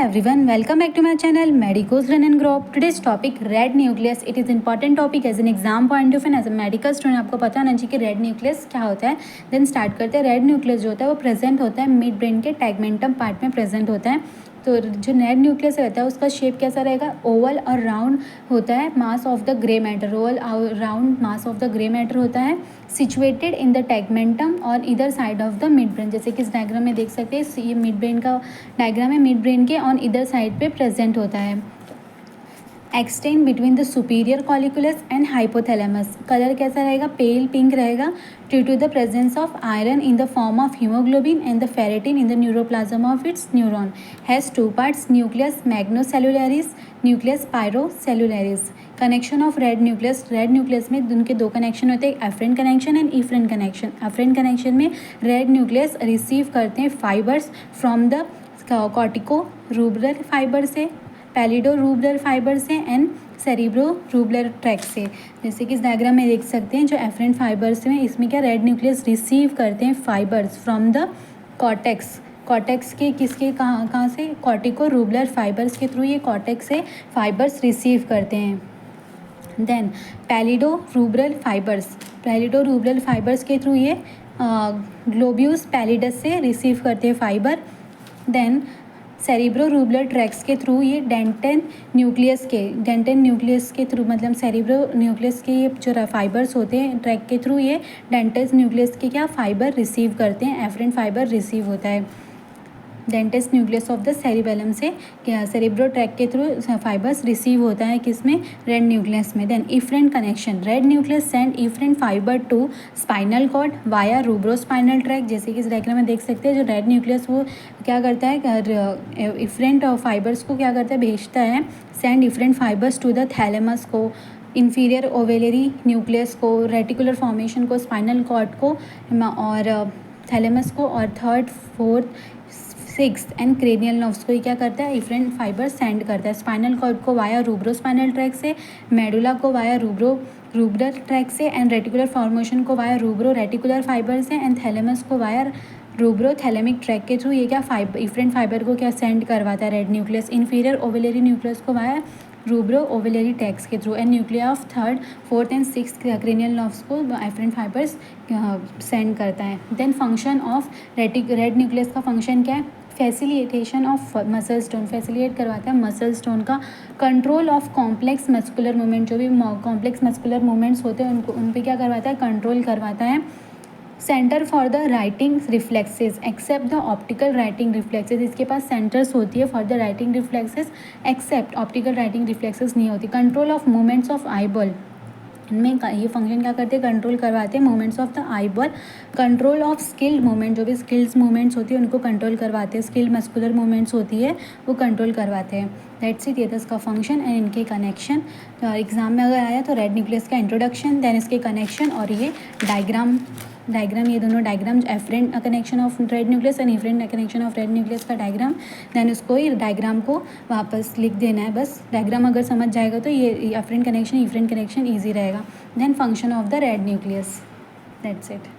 everyone, welcome back to my channel Medicos Learn and Grow Up. Today's topic red nucleus. It is important topic as an exam point of view and as a medical student आपको पता होना चाहिए कि red nucleus क्या होता है. Then start करते हैं. रेड न्यूक्लियस जो होता है वो प्रेजेंट होता है मिड ब्रेन के टैगमेंटम पार्ट में प्रेजेंट होता है. तो जो रेड न्यूक्लियस रहता है उसका शेप कैसा रहेगा, ओवल और राउंड होता है. Mass of the grey matter, oval round mass of the grey matter होता है. सिचुएटेड इन द टैगमेंटम और इधर side of the midbrain. जैसे कि इस डायग्राम में देख सकते हैं, ये मिड ब्रेन का डायग्राम है. मिड ब्रेन के ऑन इधर साइड पे प्रेजेंट होता है. Extend between the superior colliculus and hypothalamus. Colour कैसा रहेगा, पेल पिंक रहेगा. Due to the presence of iron in the form of haemoglobin and the ferritin in the neuroplasm of its neuron. Has two parts, nucleus magnocellularis, nucleus parvocellularis. Connection of red nucleus. Red nucleus में उनके दो connection होते हैं, afferent connection and efferent connection. Afferent connection में red nucleus receive करते हैं fibres from the cortico rubral fibre से, pallido rubral fibre से एंड सेरिब्रो रूबरल ट्रैक से. जैसे कि इस डायग्राम में देख सकते हैं, जो एफरेंट फाइबर्स में इसमें क्या रेड न्यूक्लियस रिसीव करते हैं fibres from the cortex. Cortex के किसके कहाँ से, कॉर्टिको रूबरल फाइबर्स के थ्रू ये कॉर्टेक्स से फाइबर्स रिसीव करते हैं. देन पैलिडो रूबरल फाइबर्स, पैलिडो रूबरल फाइबर्स के थ्रू ये ग्लोब्यूस पैलिडस से रिसीव करते हैं फाइबर. देन सेरिब्रो रूबरल ट्रैक्स के थ्रू ये डेंटेन न्यूक्लियस के थ्रू, मतलब सेरिब्रो न्यूक्लियस के ये जो फाइबर्स होते हैं ट्रैक के थ्रू ये डेंटेस न्यूक्लियस के क्या फाइबर रिसीव करते हैं. एफरेंट फाइबर रिसीव होता है dentate nucleus of the cerebellum से, क्या सेरिब्रो ट्रैक के थ्रू फाइबर्स रिसीव होता है किसमें, रेड न्यूक्लियस में. Then efferent connection. Red nucleus send efferent fibre to spinal cord via rubrospinal tract. जैसे कि इस डायग्राम में देख सकते हैं, जो रेड न्यूक्लियस वो क्या करता है, इफरेंट फाइबर्स को क्या करता है, भेजता है. Send efferent fibres to the thalamus को, इन्फीरियर ओवेलरी न्यूक्लियस को, रेटिकुलर फॉर्मेशन को, स्पाइनल कॉर्ड को और थैलेमस को, और third fourth sixth and cranial nerves को ये क्या करता है, इफरेंट फाइबर सेंड करता है. स्पाइनल कॉर्ड को वाया रूब्रोस्पाइनल ट्रैक से, मेडुला को वाया रूब्रल ट्रैक से, एंड रेटिकुलर फॉर्मेशन को वाया रूब्रो रेटिकुलर फाइबर से, एंड थैलेमस को वाया रूब्रो थैलेमिक ट्रैक के थ्रू ये क्या इफरेंट फाइबर को क्या सेंड करवाता है red nucleus. Inferior olivary nucleus को वाया रूब्रो ओवेलरी टैक्स के through, and nuclei of third fourth and six cranial nerves को एफरेंट फाइबर्स सेंड करता है. Then function of red nucleus का फंक्शन क्या है, facilitation of muscle tone, facilitate करवाता है मसल स्टोन का. Control of complex muscular movement, जो भी कॉम्प्लेक्स मस्कुलर मूवमेंट्स होते हैं उनको उन पर क्या करवाता है, कंट्रोल करवाता है. Centre for the righting reflexes except the optical righting reflexes. इसके पास सेंटर्स होती है for the righting reflexes except optical righting reflexes नहीं होती. Control of movements of eyeball, इनमें ये फंक्शन क्या करते हैं, कंट्रोल करवाते हैं movements of the eyeball. Control of skilled movement, जो भी स्किल्स मूवमेंट्स होती है उनको कंट्रोल करवाते हैं. स्किल्ड मस्कुलर मूवमेंट्स होती है वो कंट्रोल करवाते हैं. That's it. ये था इसका फंक्शन एंड इनके कनेक्शन. तो एग्जाम में अगर आया तो रेड न्यूक्लियस का इंट्रोडक्शन, देन इसके कनेक्शन और ये डायग्राम ये दोनों diagram, afferent connection of red nucleus and efferent connection of red nucleus का डायग्राम. देन उसको ही डायग्राम को वापस लिख देना है बस. डायग्राम अगर समझ जाएगा तो ये afferent connection efferent connection easy रहेगा. Then function of the red nucleus. That's it.